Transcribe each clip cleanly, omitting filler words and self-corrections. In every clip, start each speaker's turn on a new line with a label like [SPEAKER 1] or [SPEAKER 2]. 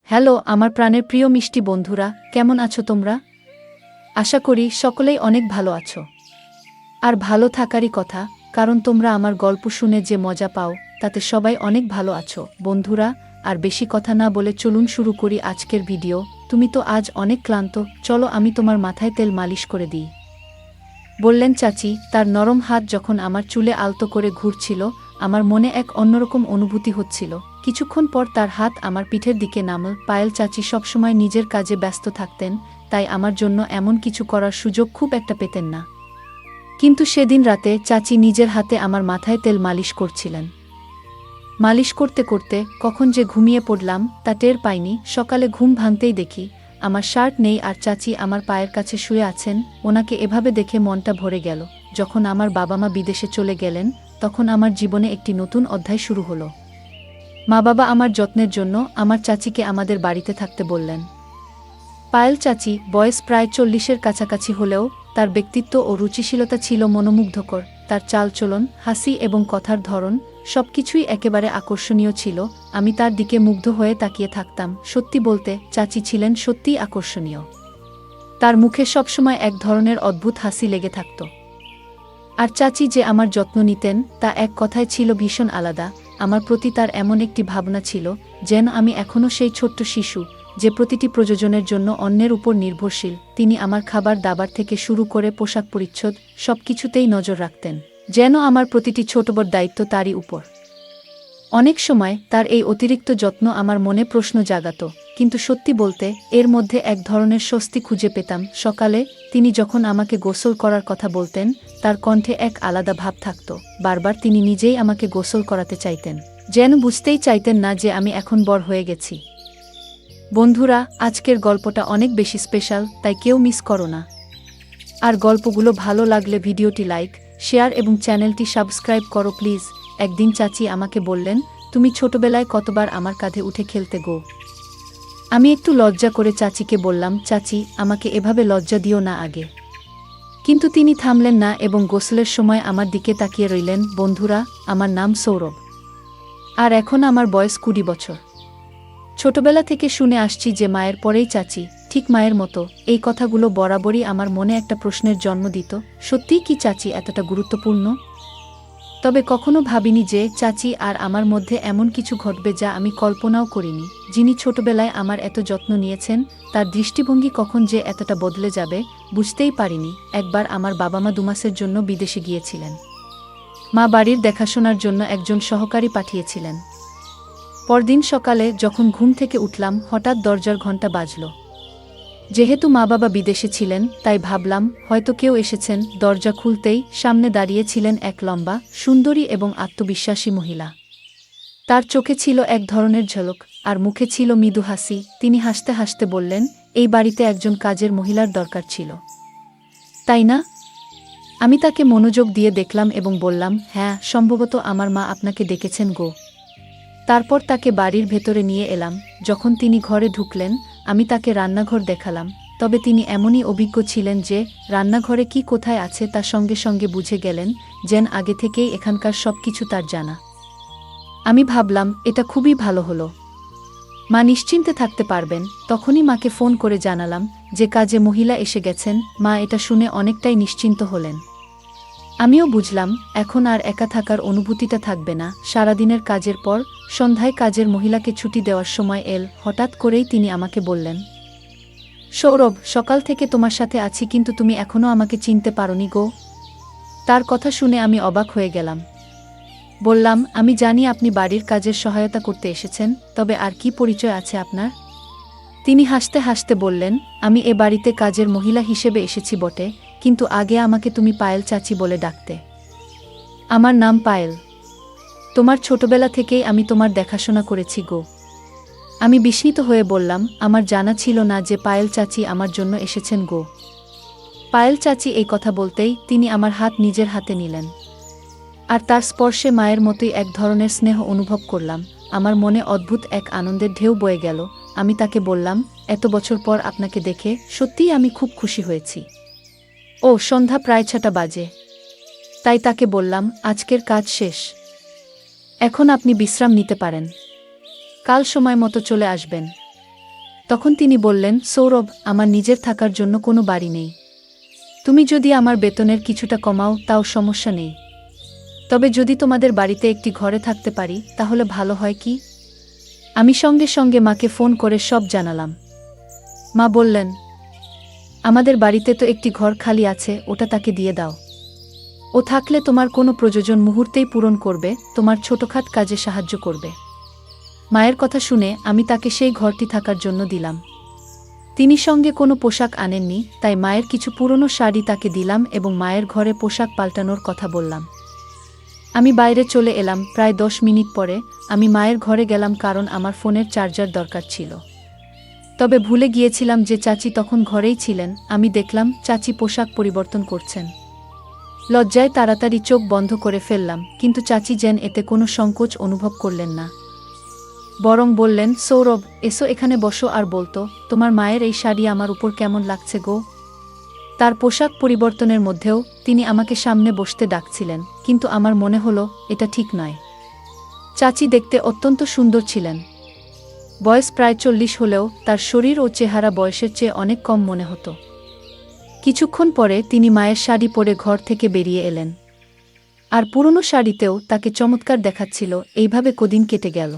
[SPEAKER 1] Hello আমার প্রাণের প্রিয় মিষ্টি বন্ধুরা, কেমন আছো তোমরা? আশা করি সকলেই অনেক ভালো আছো। আর ভালো থাকারই কথা, কারণ তোমরা আমার গল্প শুনে যে মজা পাও তাতে সবাই অনেক ভালো আছো। বন্ধুরা, আর বেশি কথা না বলে চলুন শুরু করি আজকের ভিডিও। তুমি তো আজ অনেক ক্লান্ত, চলো আমি তোমার মাথায় তেল মালিশ করে দিই, বললেন চাচি। তার নরম হাত যখন আমার চুলে আলতো করে ঘুরছিল, আমার মনে এক অন্যরকম অনুভূতি হচ্ছিল। কিছুক্ষণ পর তার হাত আমার পিঠের দিকে নামল। পায়েল চাচি সবসময় নিজের কাজে ব্যস্ত থাকতেন, তাই আমার জন্য এমন কিছু করার সুযোগ খুব একটা পেতেন না। কিন্তু সেদিন রাতে চাচি নিজের হাতে আমার মাথায় তেল মালিশ করছিলেন। মালিশ করতে করতে কখন যে ঘুমিয়ে পড়লাম তা টের পাইনি। সকালে ঘুম ভাঙতেই দেখি আমার শার্ট নেই আর চাচি আমার পায়ের কাছে শুয়ে আছেন। ওনাকে এভাবে দেখে মনটা ভরে গেল। যখন আমার বাবা মা বিদেশে চলে গেলেন, তখন আমার জীবনে একটি নতুন অধ্যায় শুরু হলো। মা বাবা আমার যত্নের জন্য আমার চাচিকে আমাদের বাড়িতে থাকতে বললেন। পায়েল চাচি বয়স প্রায় 40-এর কাছাকাছি হলেও তার ব্যক্তিত্ব ও রুচিশীলতা ছিল মনোমুগ্ধকর। তার চালচলন, হাসি এবং কথার ধরন সবকিছুই একেবারে আকর্ষণীয় ছিল। আমি তার দিকে মুগ্ধ হয়ে তাকিয়ে থাকতাম। সত্যি বলতে চাচি ছিলেন সত্যিই আকর্ষণীয়। তার মুখে সবসময় এক ধরনের অদ্ভুত হাসি লেগে থাকত। আর চাচি যে আমার যত্ন নিতেন তা এক কথায় ছিল ভীষণ আলাদা। আমার প্রতি তার এমন একটি ভাবনা ছিল যেন আমি এখনও সেই ছোট্ট শিশু যে প্রতিটি প্রয়োজনের জন্য অন্যের উপর নির্ভরশীল। তিনি আমার খাবার দাবার থেকে শুরু করে পোশাক পরিচ্ছদ সবকিছুতেই নজর রাখতেন, যেন আমার প্রতিটি ছোট বড় দায়িত্ব তারই উপর। অনেক সময় তার এই অতিরিক্ত যত্ন আমার মনে প্রশ্ন জাগাত, কিন্তু সত্যি বলতে এর মধ্যে এক ধরনের স্বস্তি খুঁজে পেতাম। সকালে তিনি যখন আমাকে গোসল করার কথা বলতেন, তার কণ্ঠে এক আলাদা ভাব থাকত। বারবার তিনি নিজেই আমাকে গোসল করাতে চাইতেন, যেন বুঝতেই চাইতেন না যে আমি এখন বড় হয়ে গেছি। বন্ধুরা, আজকের গল্পটা অনেক বেশি স্পেশাল, তাই কেউ মিস করো না। আর গল্পগুলো ভালো লাগলে ভিডিওটি লাইক, শেয়ার এবং চ্যানেলটি সাবস্ক্রাইব করো প্লিজ। একদিন চাচি আমাকে বললেন, তুমি ছোটবেলায় কতবার আমার কাঁধে উঠে খেলতে গো। আমি একটু লজ্জা করে চাচিকে বললাম, চাচি আমাকে এভাবে লজ্জা দিও না আগে। কিন্তু তিনি থামলেন না এবং গোসলের সময় আমার দিকে তাকিয়ে রইলেন। বন্ধুরা, আমার নাম সৌরভ, আর এখন আমার বয়স 20 বছর। ছোটবেলা থেকে শুনে আসছি যে মায়ের পরেই চাচি, ঠিক মায়ের মতো। এই কথাগুলো বরাবরই আমার মনে একটা প্রশ্নের জন্ম দিত, সত্যিই কি চাচি এতটা গুরুত্বপূর্ণ? তবে কখনো ভাবিনি যে চাচি আর আমার মধ্যে এমন কিছু ঘটবে যা আমি কল্পনাও করিনি। যিনি ছোটবেলায় আমার এত যত্ন নিয়েছেন, তার দৃষ্টিভঙ্গি কখন যে এতটা বদলে যাবে বুঝতেই পারিনি। একবার আমার বাবা মা 2 মাসের জন্য বিদেশে গিয়েছিলেন। মা বাড়ির দেখাশোনার জন্য একজন সহকারী পাঠিয়েছিলেন। পরদিন সকালে যখন ঘুম থেকে উঠলাম, হঠাৎ দরজার ঘণ্টা বাজল। যেহেতু মা বাবা বিদেশে ছিলেন, তাই ভাবলাম হয়তো কেউ এসেছেন। দরজা খুলতেই সামনে দাঁড়িয়ে ছিলেন এক লম্বা, সুন্দরী এবং আত্মবিশ্বাসী মহিলা। তার চোখে ছিল এক ধরনের ঝলক, আর মুখে ছিল মৃদু হাসি। তিনি হাসতে হাসতে বললেন, এই বাড়িতে একজন কাজের মহিলার দরকার ছিল, তাই না? আমি তাকে মনোযোগ দিয়ে দেখলাম এবং বললাম, হ্যাঁ, সম্ভবত আমার মা আপনাকে ডেকেছেন গো। তারপর তাকে বাড়ির ভেতরে নিয়ে এলাম। যখন তিনি ঘরে ঢুকলেন, আমি তাকে রান্নাঘর দেখালাম। তবে তিনি এমনই অভিজ্ঞ ছিলেন যে রান্নাঘরে কি কোথায় আছে তা সঙ্গে সঙ্গে বুঝে গেলেন, যেন আগে থেকেই এখানকার সবকিছু তার জানা। আমি ভাবলাম এটা খুবই ভালো হলো, মা নিশ্চিন্তে থাকতে পারবেন। তখনই মাকে ফোন করে জানালাম যে কাজে মহিলা এসে গেছেন। মা এটা শুনে অনেকটাই নিশ্চিন্ত হলেন। আমিও বুঝলাম এখন আর একা থাকার অনুভূতিটা থাকবে না। সারাদিনের কাজের পর সন্ধ্যায় কাজের মহিলাকে ছুটি দেওয়ার সময় এল। হঠাৎ করেই তিনি আমাকে বললেন, সৌরভ, সকাল থেকে তোমার সাথে আছি কিন্তু তুমি এখনও আমাকে চিনতে পারোনি গো। তার কথা শুনে আমি অবাক হয়ে গেলাম। বললাম, আমি জানি আপনি বাড়ির কাজের সহায়তা করতে এসেছেন, তবে আর কি পরিচয় আছে আপনার? তিনি হাসতে হাসতে বললেন, আমি এ বাড়িতে কাজের মহিলা হিসেবে এসেছি বটে, কিন্তু আগে আমাকে তুমি পায়েল চাচি বলে ডাকতে। আমার নাম পায়েল। তোমার ছোটবেলা থেকেই আমি তোমার দেখাশোনা করেছি গো। আমি বিস্মিত হয়ে বললাম, আমার জানা ছিল না যে পায়েল চাচি আমার জন্য এসেছেন গো। পায়েল চাচি এই কথা বলতেই তিনি আমার হাত নিজের হাতে নিলেন, আর তার স্পর্শে মায়ের মতোই এক ধরনের স্নেহ অনুভব করলাম। আমার মনে অদ্ভুত এক আনন্দের ঢেউ বয়ে গেল। আমি তাকে বললাম, এত বছর পর আপনাকে দেখে সত্যিই আমি খুব খুশি হয়েছি। ও সন্ধ্যা প্রায় 6টা বাজে। তাই তাকে বললাম, আজকের কাজ শেষ, এখন আপনি বিশ্রাম নিতে পারেন, কাল সময় মতো চলে আসবেন। তখন তিনি বললেন, সৌরভ, আমার নিজের থাকার জন্য কোনো বাড়ি নেই। তুমি যদি আমার বেতনের কিছুটা কমাও তাও সমস্যা নেই, তবে যদি তোমাদের বাড়িতে একটি ঘরে থাকতে পারি তাহলে ভালো হয় কি? আমি সঙ্গে সঙ্গে মাকে ফোন করে সব জানালাম। মা বললেন, আমাদের বাড়িতে তো একটি ঘর খালি আছে, ওটা তাকে দিয়ে দাও। ও থাকলে তোমার কোনো প্রয়োজন মুহূর্তেই পূরণ করবে, তোমার ছোটখাট কাজে সাহায্য করবে। মায়ের কথা শুনে আমি তাকে সেই ঘরটি থাকার জন্য দিলাম। তিনি সঙ্গে কোনো পোশাক আনেননি, তাই মায়ের কিছু পুরনো শাড়ি তাকে দিলাম এবং মায়ের ঘরে পোশাক পাল্টানোর কথা বললাম। আমি বাইরে চলে এলাম। প্রায় 10 মিনিট পরে আমি মায়ের ঘরে গেলাম, কারণ আমার ফোনের চার্জার দরকার ছিল। তবে ভুলে গিয়েছিলাম যে চাচি তখন ঘরেই ছিলেন। আমি দেখলাম চাচি পোশাক পরিবর্তন করছেন। লজ্জায় তাড়াতাড়ি চোখ বন্ধ করে ফেললাম, কিন্তু চাচি যেন এতে কোনো সংকোচ অনুভব করলেন না, বরং বললেন, সৌরভ, এসো এখানে বসো আর বলতো, তোমার মায়ের এই শাড়ি আমার উপর কেমন লাগছে গো। তার পোশাক পরিবর্তনের মধ্যেও তিনি আমাকে সামনে বসতে ডাকছিলেন, কিন্তু আমার মনে হলো এটা ঠিক নয়। চাচি দেখতে অত্যন্ত সুন্দর ছিলেন। বয়স প্রায় 40 হলেও তার শরীর ও চেহারা বয়সের চেয়ে অনেক কম মনে হতো। কিছুক্ষণ পরে তিনি মায়ের শাড়ি পরে ঘর থেকে বেরিয়ে এলেন। আর পুরনো শাড়িতেও তাকে চমৎকার দেখাচ্ছিল। এইভাবে কদিন কেটে গেল।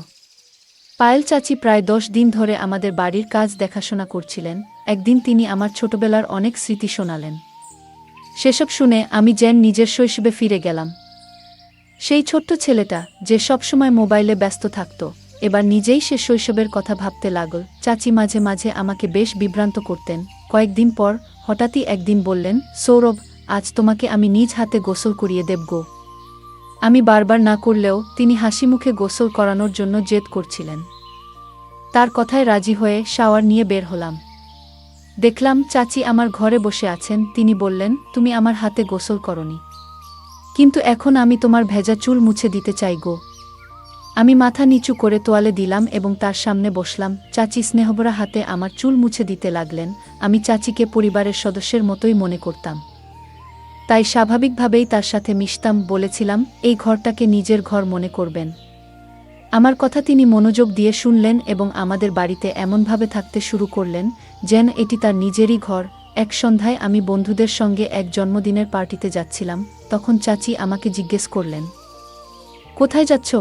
[SPEAKER 1] পায়েল চাচি প্রায় 10 দিন ধরে আমাদের বাড়ির কাজ দেখাশোনা করছিলেন। একদিন তিনি আমার ছোটবেলার অনেক স্মৃতি শোনালেন। সেসব শুনে আমি যেন নিজের শৈশবে ফিরে গেলাম। সেই ছোট্ট ছেলেটা যে সবসময় মোবাইলে ব্যস্ত থাকত, এবার নিজেই সে শৈশবের কথা ভাবতে লাগল। চাচি মাঝে মাঝে আমাকে বেশ বিভ্রান্ত করতেন। কয়েকদিন পর হঠাৎই একদিন বললেন, সৌরভ, আজ তোমাকে আমি নিজ হাতে গোসল করিয়ে দেব গো। আমি বারবার না করলেও তিনি হাসি মুখে গোসল করানোর জন্য জেদ করছিলেন। তার কথায় রাজি হয়ে শাওয়ার নিয়ে বের হলাম। দেখলাম চাচি আমার ঘরে বসে আছেন। তিনি বললেন, তুমি আমার হাতে গোসল করনি, কিন্তু এখন আমি তোমার ভেজা চুল মুছে দিতে চাই গো। আমি মাথা নিচু করে তোয়ালে দিলাম এবং তার সামনে বসলাম। চাচি স্নেহভরা হাতে আমার চুল মুছে দিতে লাগলেন। আমি চাচিকে পরিবারের সদস্যের মতোই মনে করতাম, তাই স্বাভাবিকভাবেই তার সাথে মিশতাম। বলেছিলাম, এই ঘরটাকে নিজের ঘর মনে করবেন। আমার কথা তিনি মনোযোগ দিয়ে শুনলেন এবং আমাদের বাড়িতে এমনভাবে থাকতে শুরু করলেন যেন এটি তার নিজেরই ঘর। এক সন্ধ্যায় আমি বন্ধুদের সঙ্গে এক জন্মদিনের পার্টিতে যাচ্ছিলাম। তখন চাচি আমাকে জিজ্ঞেস করলেন, কোথায় যাচ্ছ?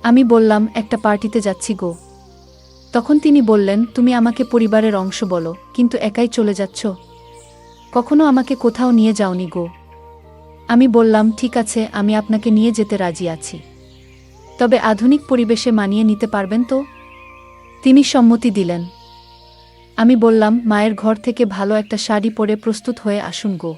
[SPEAKER 1] আমি বললাম, একটা পার্টিতে যাচ্ছি গো। তখন তিনি বললেন, তুমি আমাকে পরিবারের অংশ বলো, কিন্তু একাই চলে যাচ্ছ, কখনো আমাকে কোথাও নিয়ে যাওনি গো। আমি বললাম, ঠিক আছে, আমি আপনাকে নিয়ে যেতে রাজি আছি, তবে আধুনিক পরিবেশে মানিয়ে নিতে পারবেন তো? তিনি সম্মতি দিলেন। আমি বললাম, মায়ের ঘর থেকে ভালো একটা শাড়ি পরে প্রস্তুত হয়ে আসুন গো।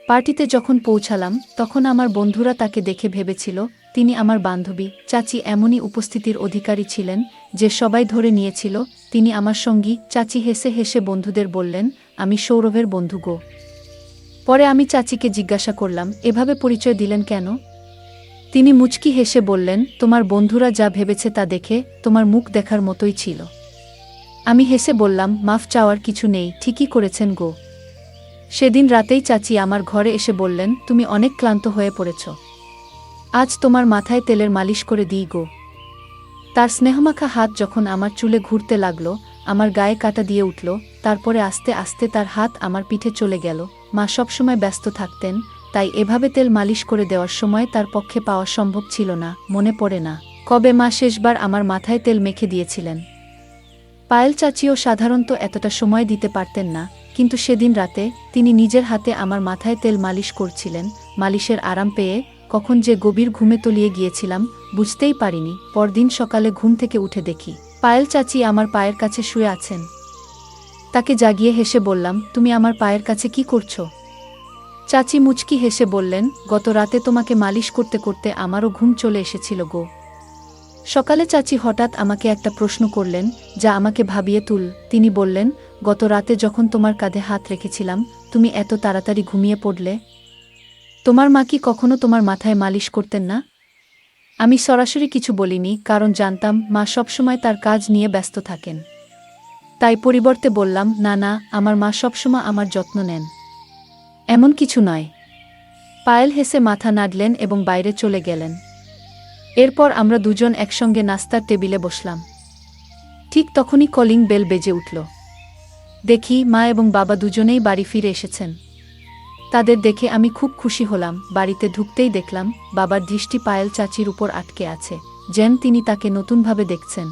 [SPEAKER 1] পার্টিতে যখন পৌঁছালাম তখন আমার বন্ধুরা তাকে দেখে ভেবেছিল তিনি আমার বান্ধবী। চাচি এমনই উপস্থিতির অধিকারী ছিলেন যে সবাই ধরে নিয়েছিল তিনি আমার সঙ্গী। চাচি হেসে হেসে বন্ধুদের বললেন, আমি সৌরভের বন্ধু গো। পরে আমি চাচিকে জিজ্ঞাসা করলাম, এভাবে পরিচয় দিলেন কেন? তিনি মুচকি হেসে বললেন, তোমার বন্ধুরা যা ভেবেছে তা দেখে তোমার মুখ দেখার মতোই ছিল। আমি হেসে বললাম, মাফ চাওয়ার কিছু নেই, ঠিকই করেছেন গো। সেদিন রাতেই চাচি আমার ঘরে এসে বললেন, তুমি অনেক ক্লান্ত হয়ে পড়েছ, আজ তোমার মাথায় তেলের মালিশ করে দিই গো। তার স্নেহমাখা হাত যখন আমার চুলে ঘুরতে লাগল, আমার গায়ে কাটা দিয়ে উঠল। তারপরে আস্তে আস্তে তার হাত আমার পিঠে চলে গেল। মা সবসময় ব্যস্ত থাকতেন, তাই এভাবে তেল মালিশ করে দেওয়ার সময় তার পক্ষে পাওয়া সম্ভব ছিল না। মনে পড়ে না কবে মা শেষবার আমার মাথায় তেল মেখে দিয়েছিলেন। পায়েল চাচিও সাধারণত এতটা সময় দিতে পারতেন না, কিন্তু সেদিন রাতে তিনি নিজের হাতে আমার মাথায় তেল মালিশ করছিলেন। মালিশের আরাম পেয়ে কখন যে গভীর ঘুমে তলিয়ে গিয়েছিলাম বুঝতেই পারিনি। পরদিন সকালে ঘুম থেকে উঠে দেখি পায়েল চাচি আমার পায়ের কাছে শুয়ে আছেন। তাকে জাগিয়ে হেসে বললাম, তুমি আমার পায়ের কাছে কি করছো? চাচি মুচকি হেসে বললেন, গত রাতে তোমাকে মালিশ করতে করতে আমারও ঘুম চলে এসেছিল গো। সকালে চাচি হঠাৎ আমাকে একটা প্রশ্ন করলেন যা আমাকে ভাবিয়ে তুল। তিনি বললেন, গত রাতে যখন তোমার কাঁধে হাত রেখেছিলাম তুমি এত তাড়াতাড়ি ঘুমিয়ে পড়লে, তোমার মা কি কখনো তোমার মাথায় মালিশ করতেন না? আমি সরাসরি কিছু বলিনি, কারণ জানতাম মা সবসময় তার কাজ নিয়ে ব্যস্ত থাকেন। তাই পরিবর্তে বললাম, না না, আমার মা সবসময় আমার যত্ন নেন, এমন কিছু নয়। পায়েল হেসে মাথা নাড়লেন এবং বাইরে চলে গেলেন। এরপর আমরা দুজন একসঙ্গে নাস্তার টেবিলে বসলাম। ঠিক তখনই কলিং বেল বেজে উঠল। দেখি মা এবং বাবা দুজনেই বাড়ি ফিরে এসেছেন। তাদের দেখে আমি খুব খুশি হলাম। বাড়িতে ঢুকতেই দেখলাম বাবার দৃষ্টি পায়েল চাচির উপর আটকে আছে, যেন তিনি তাকে নতুনভাবে দেখছেন।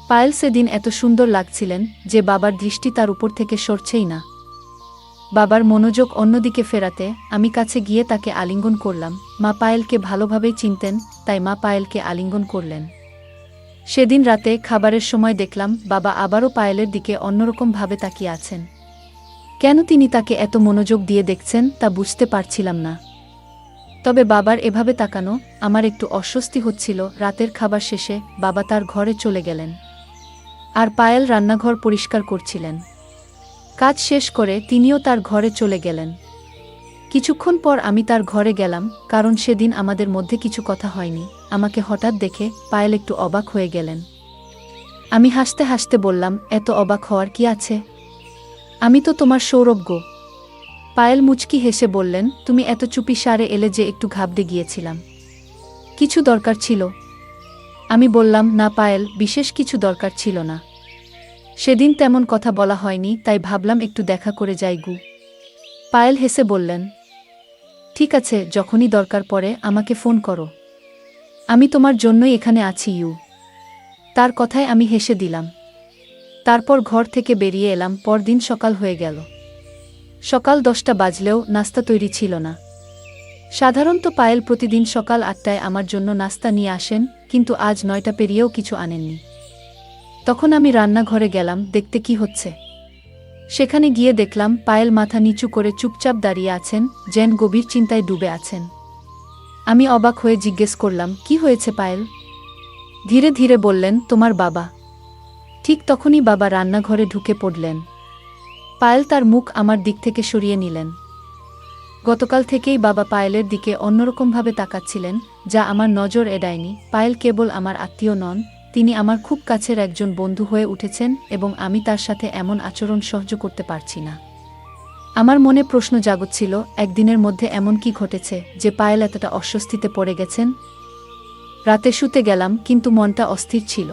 [SPEAKER 1] পায়েল সেদিন এত সুন্দর লাগছিলেন যে বাবার দৃষ্টি তার উপর থেকে সরছেই না। বাবার মনোযোগ অন্যদিকে ফেরাতে আমি কাছে গিয়ে তাকে আলিঙ্গন করলাম। মা পায়েলকে ভালোভাবেই চিনতেন, তাই মা পায়েলকে আলিঙ্গন করলেন। সেদিন রাতে খাবারের সময় দেখলাম বাবা আবারও পায়েলের দিকে অন্যরকম ভাবে তাকিয়ে আছেন। কেন তিনি তাকে এত মনোযোগ দিয়ে দেখছেন তা বুঝতে পারছিলাম না। তবে বাবার এভাবে তাকানো আমার একটু অস্বস্তি হচ্ছিল। রাতের খাবার শেষে বাবা তার ঘরে চলে গেলেন, আর পায়েল রান্নাঘর পরিষ্কার করছিলেন। কাজ শেষ করে তিনিও তার ঘরে চলে গেলেন। কিছুক্ষণ পর আমি তার ঘরে গেলাম, কারণ সেদিন আমাদের মধ্যে কিছু কথা হয়নি। আমাকে হঠাৎ দেখে পায়েল একটু অবাক হয়ে গেলেন। আমি হাসতে হাসতে বললাম, এত অবাক হওয়ার কি আছে? আমি তো তোমার সৌরভ গো। পায়েল মুচকি হেসে বললেন, তুমি এত চুপি সারে এলে যে একটু ঘাবড়ে গিয়েছিলাম। কিছু দরকার ছিল? আমি বললাম, না পায়েল, বিশেষ কিছু দরকার ছিল না। সেদিন তেমন কথা বলা হয়নি, তাই ভাবলাম একটু দেখা করে যাই গু। পায়েল হেসে বললেন, ঠিক আছে, যখনই দরকার পড়ে আমাকে ফোন করো। আমি তোমার জন্যই এখানে আছি ইউ। তার কথায় আমি হেসে দিলাম। তারপর ঘর থেকে বেরিয়ে এলাম। পরদিন সকাল হয়ে গেল। সকাল 10টা বাজলেও নাস্তা তৈরি ছিল না। সাধারণত পায়েল প্রতিদিন সকাল 8টায় আমার জন্য নাস্তা নিয়ে আসেন, কিন্তু আজ 9টা পেরিয়েও কিছু আনেননি। তখন আমি রান্নাঘরে গেলাম দেখতে কি হচ্ছে। সেখানে গিয়ে দেখলাম পায়েল মাথা নিচু করে চুপচাপ দাঁড়িয়ে আছেন, যেন গভীর চিন্তায় ডুবে আছেন। আমি অবাক হয়ে জিজ্ঞেস করলাম, কি হয়েছে পায়েল? ধীরে ধীরে বললেন, তোমার বাবা। ঠিক তখনই বাবা রান্নাঘরে ঢুকে পড়লেন। পায়েল তার মুখ আমার দিক থেকে সরিয়ে নিলেন। গতকাল থেকেই বাবা পায়েলের দিকে অন্যরকমভাবে তাকাচ্ছিলেন, যা আমার নজর এড়ায়নি। পায়েল কেবল আমার আত্মীয় নন, তিনি আমার খুব কাছের একজন বন্ধু হয়ে উঠেছেন, এবং আমি তার সাথে এমন আচরণ সহ্য করতে পারছি না। আমার মনে প্রশ্ন জাগছিল, একদিনের মধ্যে এমন কি ঘটেছে যে পায়েল এতটা অস্বস্তিতে পড়ে গেছেন? রাতে শুতে গেলাম, কিন্তু মনটা অস্থির ছিল।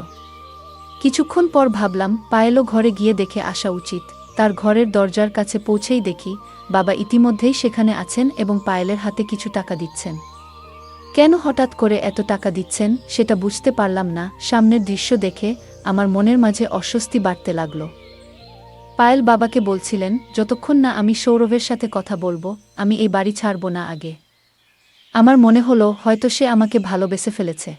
[SPEAKER 1] কিছুক্ষণ পর ভাবলাম পায়েলও ঘরে গিয়ে দেখে আসা উচিত। তার ঘরের দরজার কাছে পৌঁছেই দেখি বাবা ইতিমধ্যেই সেখানে আছেন এবং পায়েলের হাতে কিছু টাকা দিচ্ছেন। কেন হঠাৎ করে এত টাকা দিচ্ছেন সেটা বুঝতে পারলাম না। সামনের দৃশ্য দেখে আমার মনের মাঝে অস্বস্তি বাড়তে লাগল। পায়েল বাবাকে বলছিলেন, যতক্ষণ না আমি সৌরভের সাথে কথা বলবো আমি এই বাড়ি ছাড়ব না আগে। আমার মনে হলো হয়তো সে আমাকে ভালোবেসে ফেলেছে।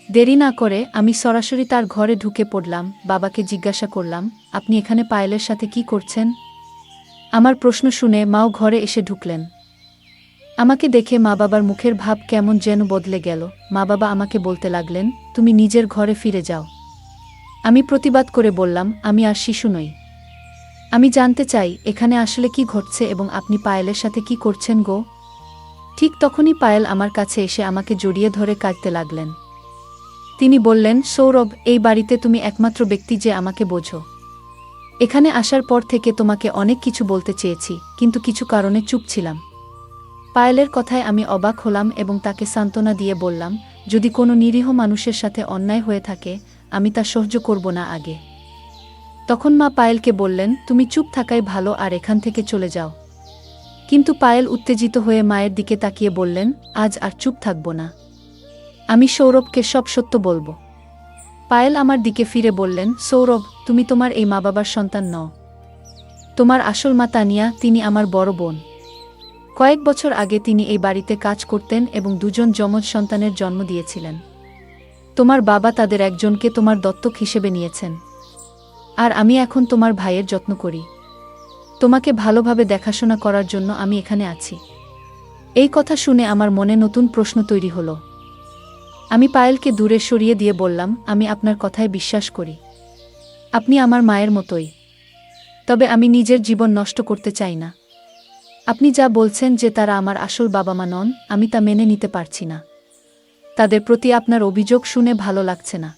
[SPEAKER 1] দেরি না করে আমি সরাসরি তার ঘরে ঢুকে পড়লাম। বাবাকে জিজ্ঞাসা করলাম, আপনি এখানে পায়েলের সাথে কি করছেন? আমার প্রশ্ন শুনে মাও ঘরে এসে ঢুকলেন। আমাকে দেখে মা বাবার মুখের ভাব কেমন যেন বদলে গেল। মা বাবা আমাকে বলতে লাগলেন, তুমি নিজের ঘরে ফিরে যাও। আমি প্রতিবাদ করে বললাম, আমি আর শিশু নই। আমি জানতে চাই এখানে আসলে কি ঘটছে এবং আপনি পায়েলের সাথে কি করছেন গো। ঠিক তখনই পায়েল আমার কাছে এসে আমাকে জড়িয়ে ধরে কাঁদতে লাগলেন। তিনি বললেন, সৌরভ, এই বাড়িতে তুমি একমাত্র ব্যক্তি যে আমাকে বোঝো। এখানে আসার পর থেকে তোমাকে অনেক কিছু বলতে চেয়েছি, কিন্তু কিছু কারণে চুপ ছিলাম। পায়েলের কথায় আমি অবাক হলাম এবং তাকে সান্ত্বনা দিয়ে বললাম, যদি কোনো নিরীহ মানুষের সাথে অন্যায় হয়ে থাকে আমি তা সহ্য করব না আগে। তখন মা পায়েলকে বললেন, তুমি চুপ থাকাই ভালো আর এখান থেকে চলে যাও। কিন্তু পায়েল উত্তেজিত হয়ে মায়ের দিকে তাকিয়ে বললেন, আজ আর চুপ থাকব না। আমি সৌরভকে সব সত্য বলবো। পায়েল আমার দিকে ফিরে বললেন, সৌরভ, তুমি তোমার এই মা বাবার সন্তান নও। তোমার আসল মা তানিয়া, তিনি আমার বড় বোন। কয়েক বছর আগে তিনি এই বাড়িতে কাজ করতেন এবং দুজন যমজ সন্তানের জন্ম দিয়েছিলেন। তোমার বাবা তাদের একজনকে তোমার দত্তক হিসেবে নিয়েছেন, আর আমি এখন তোমার ভাইয়ের যত্ন করি। তোমাকে ভালোভাবে দেখাশোনা করার জন্য আমি এখানে আছি। এই কথা শুনে আমার মনে নতুন প্রশ্ন তৈরি হলো। আমি পায়েলকে দূরে সরিয়ে দিয়ে বললাম, আমি আপনার কথায় বিশ্বাস করি। আপনি আমার মায়ের মতোই। তবে আমি নিজের জীবন নষ্ট করতে চাই না। আপনি যা বলছেন যে তারা আমার আসল বাবা মা নন, আমি তা মেনে নিতে পারছি না। তাদের প্রতি আপনার অভিযোগ শুনে ভালো লাগছে না,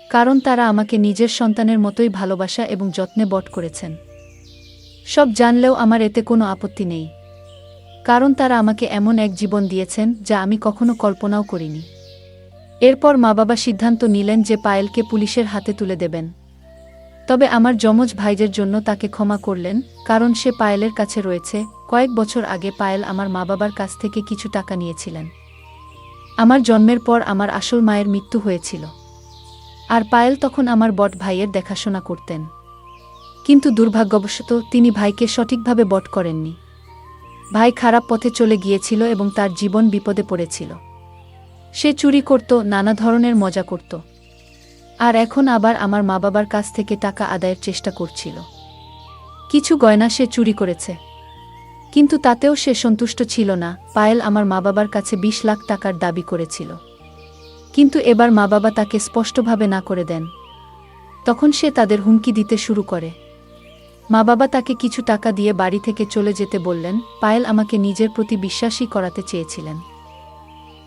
[SPEAKER 1] কারণ তারা আমাকে নিজের সন্তানের মতোই ভালোবাসা এবং যত্নে বড় করেছেন। সব জানলেও আমার এতে কোনো আপত্তি নেই, কারণ তারা আমাকে এমন এক জীবন দিয়েছেন যা আমি কখনো কল্পনাও করিনি। এরপর মা বাবা সিদ্ধান্ত নিলেন যে পায়েলকে পুলিশের হাতে তুলে দেবেন। তবে আমার যমজ ভাইদের জন্য তাকে ক্ষমা করলেন, কারণ সে পায়েলের কাছে রয়েছে। কয়েক বছর আগে পায়েল আমার মা বাবার কাছ থেকে কিছু টাকা নিয়েছিলেন। আমার জন্মের পর আমার আসল মায়ের মৃত্যু হয়েছিল, আর পায়েল তখন আমার বট ভাইয়ের দেখাশোনা করতেন। কিন্তু দুর্ভাগ্যবশত তিনি ভাইকে সঠিকভাবে বট করেননি। ভাই খারাপ পথে চলে গিয়েছিল এবং তার জীবন বিপদে পড়েছিল। সে চুরি করত, নানা ধরনের মজা করত, আর এখন আবার আমার মা বাবার কাছ থেকে টাকা আদায়ের চেষ্টা করছিল। কিছু গয়না সে চুরি করেছে, কিন্তু তাতেও সে সন্তুষ্ট ছিল না। পায়েল আমার মা বাবার কাছে 20 লাখ টাকার দাবি করেছিল, কিন্তু এবার মা বাবা তাকে স্পষ্টভাবে না করে দেন। তখন সে তাদের হুমকি দিতে শুরু করে। মা বাবা তাকে কিছু টাকা দিয়ে বাড়ি থেকে চলে যেতে বললেন। পায়েল আমাকে নিজের প্রতি বিশ্বাসী করাতে চেয়েছিলেন,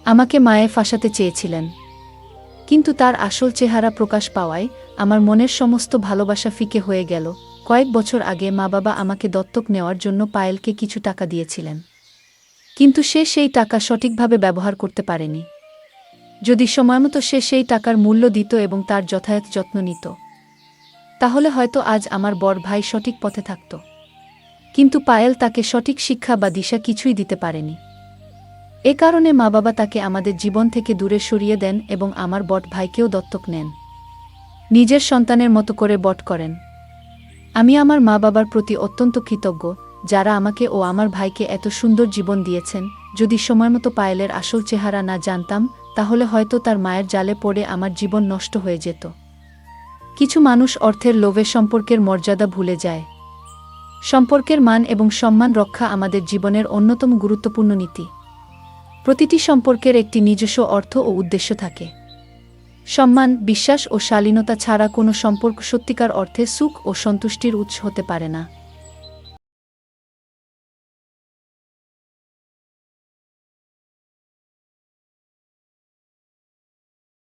[SPEAKER 1] আমাকে মায়ে ফাঁসাতে চেয়েছিলেন, কিন্তু তার আসল চেহারা প্রকাশ পাওয়ায় আমার মনের সমস্ত ভালোবাসা ফিকে হয়ে গেল। কয়েক বছর আগে মা বাবা আমাকে দত্তক নেওয়ার জন্য পায়েলকে কিছু টাকা দিয়েছিলেন, কিন্তু সে সেই টাকা সঠিকভাবে ব্যবহার করতে পারেনি। যদি সময়মতো সে সেই টাকার মূল্য দিত এবং তার যথাযথ যত্ন নিত, তাহলে হয়তো আজ আমার বড় ভাই সঠিক পথে থাকত। কিন্তু পায়েল তাকে সঠিক শিক্ষা বা দিশা কিছুই দিতে পারেনি। এ কারণে মা বাবা তাকে আমাদের জীবন থেকে দূরে সরিয়ে দেন এবং আমার বট ভাইকেও দত্তক নেন, নিজের সন্তানের মতো করে বট করেন। আমি আমার মা বাবার প্রতি অত্যন্ত কৃতজ্ঞ, যারা আমাকে ও আমার ভাইকে এত সুন্দর জীবন দিয়েছেন। যদি সময়মতো পায়েলের আসল চেহারা না জানতাম, তাহলে হয়তো তার মায়ের জালে পড়ে আমার জীবন নষ্ট হয়ে যেত। কিছু মানুষ অর্থের লোভে সম্পর্কের মর্যাদা ভুলে যায়। সম্পর্কের মান এবং সম্মান রক্ষা আমাদের জীবনের অন্যতম গুরুত্বপূর্ণ নীতি। প্রতিটি সম্পর্কের একটি নিজস্ব অর্থ ও উদ্দেশ্য থাকে। সম্মান, বিশ্বাস ও শালীনতা ছাড়া কোনো সম্পর্ক সত্যিকার অর্থে সুখ ও সন্তুষ্টির উৎস হতে পারে না।